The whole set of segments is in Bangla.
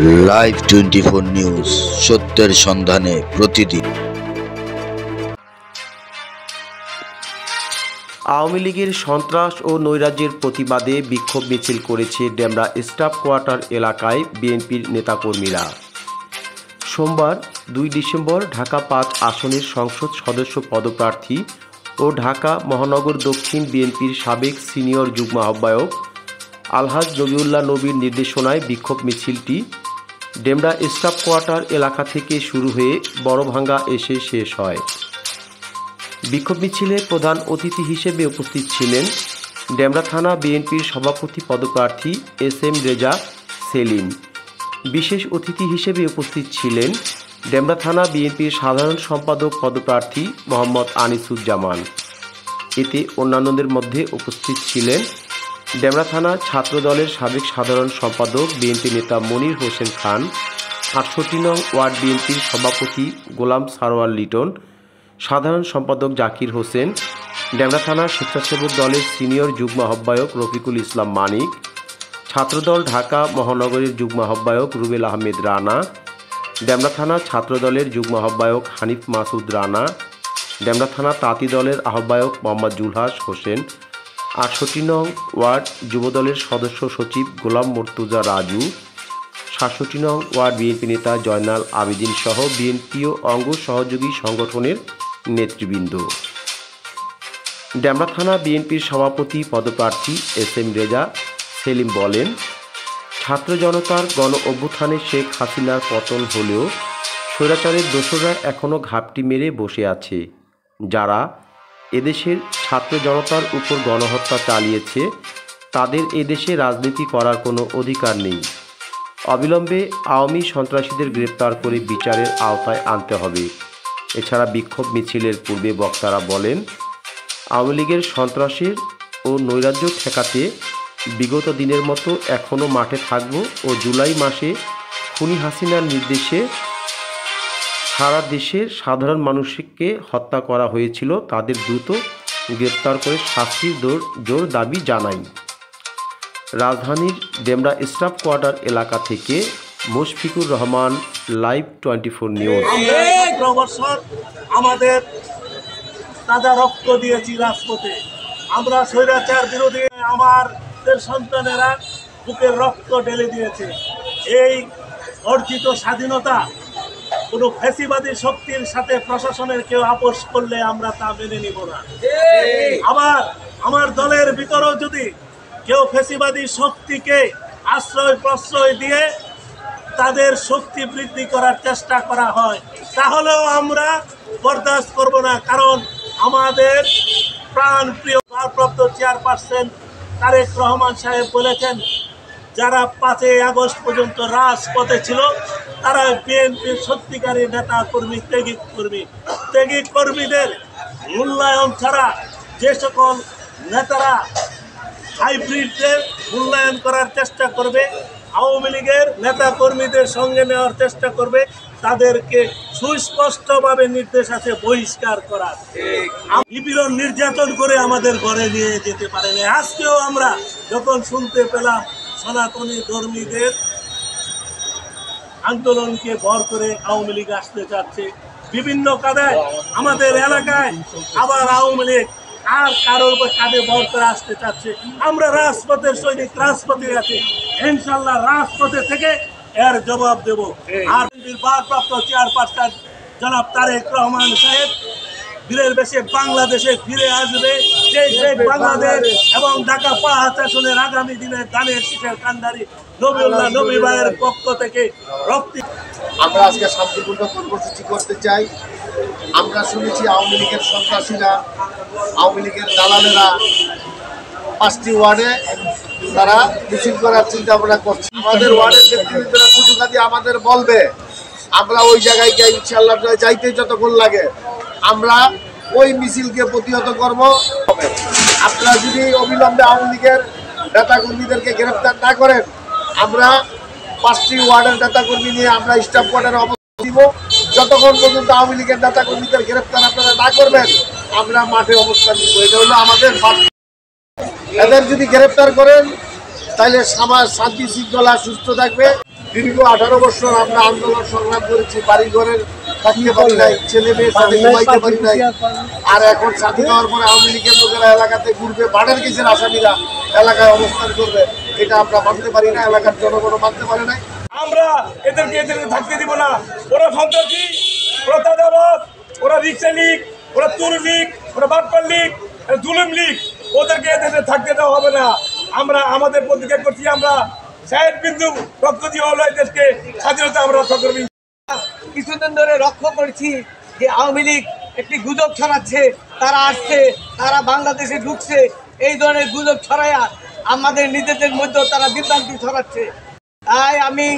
লাইভ 24 নিউজ, সত্যের সন্ধানে প্রতিদিন। আওয়ামী লীগের সন্ত্রাস ও নৈরাজ্যের প্রতিবাদে বিক্ষোভ মিছিল করেছে ডেমরা স্টাফ কোয়ার্টার এলাকায় বিএনপির নেতাকর্মীরা। সোমবার 2 ডিসেম্বর ঢাকা 5 আসনের সংসদ সদস্য পদপ্রার্থী ও ঢাকা মহানগর দক্ষিণ বিএনপির সাবেক সিনিয়র যুগ্ম আহ্বায়ক আলহাজ নবিউল্লাহ নবীর নির্দেশনায় বিক্ষোভ মিছিলটি ডেমরা স্টাফ কোয়ার্টার এলাকা থেকে শুরু হয়ে বড়ভাঙ্গা এসে শেষ হয়। বিক্ষোভ মিছিলে প্রধান অতিথি হিসেবে উপস্থিত ছিলেন ডেমরা থানা বিএনপির সভাপতি পদপ্রার্থী SM রেজা সেলিম। বিশেষ অতিথি হিসেবে উপস্থিত ছিলেন ডেমরা থানা বিএনপির সাধারণ সম্পাদক পদপ্রার্থী মোহাম্মদ আনিসুজ্জামান। এতে অন্যান্যদের মধ্যে উপস্থিত ছিলেন ডেমরা থানা ছাত্রদলের সাবেক সাধারণ সম্পাদক বিএনপি নেতা মনির হোসেন খান, 68 নং ওয়ার্ড বিএনপির সভাপতি গোলাম সারোয়ার লিটন, সাধারণ সম্পাদক জাকির হোসেন, ডেমরা থানা স্বেচ্ছাসেবক দলের সিনিয়র যুগ্ম আহ্বায়ক রফিকুল ইসলাম মানিক, ছাত্রদল ঢাকা মহানগরের যুগ্ম আহ্বায়ক রুবেল আহমেদ রানা, ডেমরা থানা ছাত্রদলের যুগ্ম আহ্বায়ক হানিফ মাসুদ রানা, ডেমরা থানা তাঁতি দলের আহ্বায়ক মোহাম্মদ জুলহাস হোসেন, 68 নং ওয়ার্ড যুবদলের সদস্য সচিব গোলাম মর্তুজা রাজু, 67 নং ওয়ার্ড বিএনপি নেতা জয়নাল আবেদিন সহ বিএনপি ও অঙ্গ সহযোগী সংগঠনের নেতৃবৃন্দ। ডেমরা থানা বিএনপির সভাপতি পদপ্রার্থী SM রেজা সেলিম বলেন, ছাত্র জনতার গণ অভ্যুত্থানে শেখ হাসিনার পতন হলেও স্বৈরাচারের দোসররা এখনও ঘাপটি মেরে বসে আছে। যারা এদেশের ছাত্র জনতার উপর গণহত্যা চালিয়েছে তাদের এদেশে রাজনীতি করার কোনো অধিকার নেই। অবিলম্বে আওয়ামী সন্ত্রাসীদের গ্রেপ্তার করে বিচারের আওতায় আনতে হবে। এছাড়া বিক্ষোভ মিছিলের পূর্বে বক্তারা বলেন, আওয়ামী লীগের সন্ত্রাসের ও নৈরাজ্য ঠেকাতে বিগত দিনের মতো এখনও মাঠে থাকব ও জুলাই মাসে খুনি হাসিনার নির্দেশে সারা দেশের সাধারণ মানুষকে হত্যা করা হয়েছিল তাদের দ্রুত গ্রেপ্তার করে শাস্তির জোর দাবি জানাই। রাজধানীর ডেমরা স্টাফ কোয়ার্টার এলাকা থেকে মুশফিকুর রহমান, লাইভ 24 নিউজ। আমাদের তাজা রক্ত দিয়েছি রাজপথে। আমরা স্বৈরাচার বিরোধী আমাদের সন্তানেরা বুকের রক্ত ঢেলে দিয়েছে। এই অর্জিত স্বাধীনতা কোনো ফ্যাসিবাদী শক্তির সাথে প্রশাসনের কেউ আপোষ করলে আমরা তা মেনে নিব না। আবার আমার দলের ভিতরেও যদি কেউ ফ্যাসিবাদী শক্তিকে আশ্রয় প্রশ্রয় দিয়ে তাদের শক্তি বৃদ্ধি করার চেষ্টা করা হয় তাহলেও আমরা বরদাস্ত করব না। কারণ আমাদের প্রাণপ্রিয় ভারপ্রাপ্ত চেয়ারপারসন তারেক রহমান সাহেব বলেছেন, যারা 5ই আগস্ট পর্যন্ত রাজপথে ছিল তারা বিএনপির সত্যিকারী নেতা কর্মী, ত্যাগী কর্মীদের মূল্যায়ন ছাড়া যে সকল নেতারা হাইব্রিডদের মূল্যায়ন করার চেষ্টা করবে, আওয়ামী লীগের নেতা কর্মীদের সঙ্গে নেওয়ার চেষ্টা করবে, তাদেরকে সুস্পষ্টভাবে নির্দেশ আছে বহিষ্কার করার। নিপীড়ন নির্যাতন করে আমাদের ঘরে নিয়ে যেতে পারে না। আজকেও আমরা যখন শুনতে পেলাম সনাতনী ধর্মীদের আন্দোলনকে ভর করে আওয়ামী লীগ আসতে চাচ্ছে বিভিন্ন কাদায় আমাদের এলাকায়, আবার আওয়ামী লীগ আর কারোর উপর কাঁধে ভর করে আসতে চাচ্ছে। আমরা রাজপথের সৈনিক, রাজপথে আছে, ইনশাল্লাহ রাজপথে থেকে এর জবাব দেব। আর ভারপ্রাপ্ত চেয়ারপারসন জনাব তারেক রহমান সাহেব বীরের বেশে বাংলাদেশে ফিরে আসবে। সেই বাংলাদেশ এবং ঢাকা 5 আসনের আগামী দিনের ধানের শীষের কান্ডারি নবিউল্লাহ নবী ভাইয়ের পক্ষ থেকে আমরা আজকে শান্তিপূর্ণ কর্মসূচি করতে চাই। আমরা শুনেছি আওয়ামী লীগের সন্ত্রাসীরা, আওয়ামী লীগের দালালেরা 5টি ওয়ার্ডে তারা মিছিল করার চিন্তা ভাবনা করছে। আমাদের ওয়ার্ডের নেতৃবৃন্দরা সুযোগ দিয়ে আমাদের বলবে, আমরা ওই জায়গায় গিয়ে ইনশাআল্লাহ যাইতে যতক্ষণ লাগে আমরা ওই মিছিলকে প্রতিহত করব। আপনারা যদি অবিলম্বে আওয়ামী লীগের নেতাকর্মীদেরকে গ্রেফতার না করেন, আমরা 5টি ওয়ার্ডের নেতাকর্মী নিয়ে আমরা স্টাফ কোয়ার্টারে অবস্থান দিব। যতক্ষণ পর্যন্ত আওয়ামী লীগের নেতাকর্মীদের গ্রেফতার আপনারা না করবেন আমরা মাঠে অবস্থান দিব। এটা হলো আমাদের। এদের যদি গ্রেফতার করেন তাহলে সমাজ শান্তি শৃঙ্খলা সুস্থ থাকবে। দীর্ঘ 18 বছর আমরা আন্দোলন সংগ্রাম করেছি, বাড়িঘরের থাকতে পারি নাই, ছেলে মেয়ের সাথে ঘুমাইতে পারি নাই। আর এখন স্বাধীন হওয়ার পরে আওয়ামী লীগের লোকেরা এলাকাতে ঘুরবে, মার্ডার কেসের আসামিরা এলাকায় অবস্থান করবে, এটা আমরা মানতে পারি না, এলাকার জনগণও মানতে পারে নাই। আমরা এদেরকে থাকতে দিব না। ওরা সন্ত্রাসী, ওরা চাঁদাবাজ, ওরা রিক্সা লীগ, ওরা চোর লীগ, ওরা বাটপার লীগ, জুলুম লীগ, ওদেরকে এদেরকে থাকতে দেওয়া হবে না। আমরা আমাদের প্রতিজ্ঞা করছি, আমরা 60 বিন্দু রক্ত দিয়ে হলো এই দেশকে স্বাধীনতা আমরা রক্ষা করবি। কিছুদিন ধরে লক্ষ্য করছি যে আওয়ামী লীগ একটি গুজব ছড়াচ্ছে, তারা আসছে, তারা বাংলাদেশে ঢুকছে, এই ধরনের গুজব ছড়াইয়া আমাদের নিজেদের মধ্যেও তারা বিভ্রান্তি ছড়াচ্ছে। তাই আমি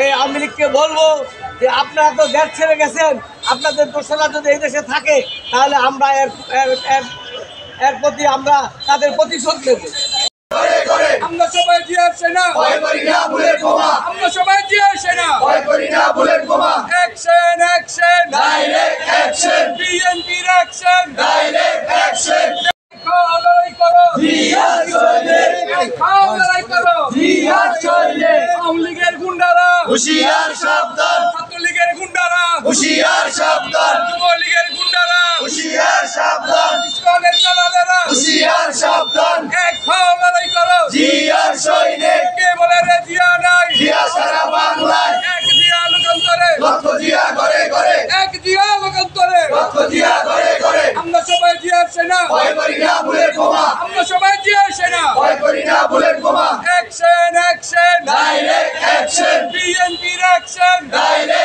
এই আওয়ামী লীগকে বলবো যে আপনারা তো দেশ ছেড়ে গেছেন, আপনাদের দোষরা যদি এই দেশে থাকে তাহলে আমরা এর প্রতি আমরা তাদের প্রতিশোধ নেব। আমরা সবাই জিয়ার সেনা, আমরা সবাই জিয়ার সেনা, অ্যাকশন অ্যাকশন ডাইরেক্ট অ্যাকশন, বিএনপির অ্যাকশন ডাইরেক্ট অ্যাকশন। লড়াই করো জিয়ার সৈন্যে, লড়াই করো জিয়ার সৈন্যে। আওয়ামী লীগের গুন্ডারা হুঁশিয়ার সাবধান, ছাত্রলীগের গুন্ডারা হুঁশিয়ার সাবধান, যুবলীগের গুন্ডারা হুঁশিয়ার সাবধান, ইসলামের দালালেরা হুঁশিয়ার সাবধান। এক হও লড়াই করো জিয়ার সৈন্যে। কে বলে রে জিয়া নাই, জিয়া সারা বাংলায়। এক জিয়া লোকান্তরে লক্ষ জিয়া ঘরে ঘরে, এক জিয়া লোকান্তরে লক্ষ জিয়া ঘরে ঘরে। আমরা সবাই জিয়ার সেনা, ভয় করি না বুলেট বোমা। আমরা সবাই জিয়ার সেনা, ভয় করি না বুলেট বোমা। অ্যাকশন অ্যাকশন ডাইরেক্ট অ্যাকশন, বিএনপির অ্যাকশন ডাইরেক্ট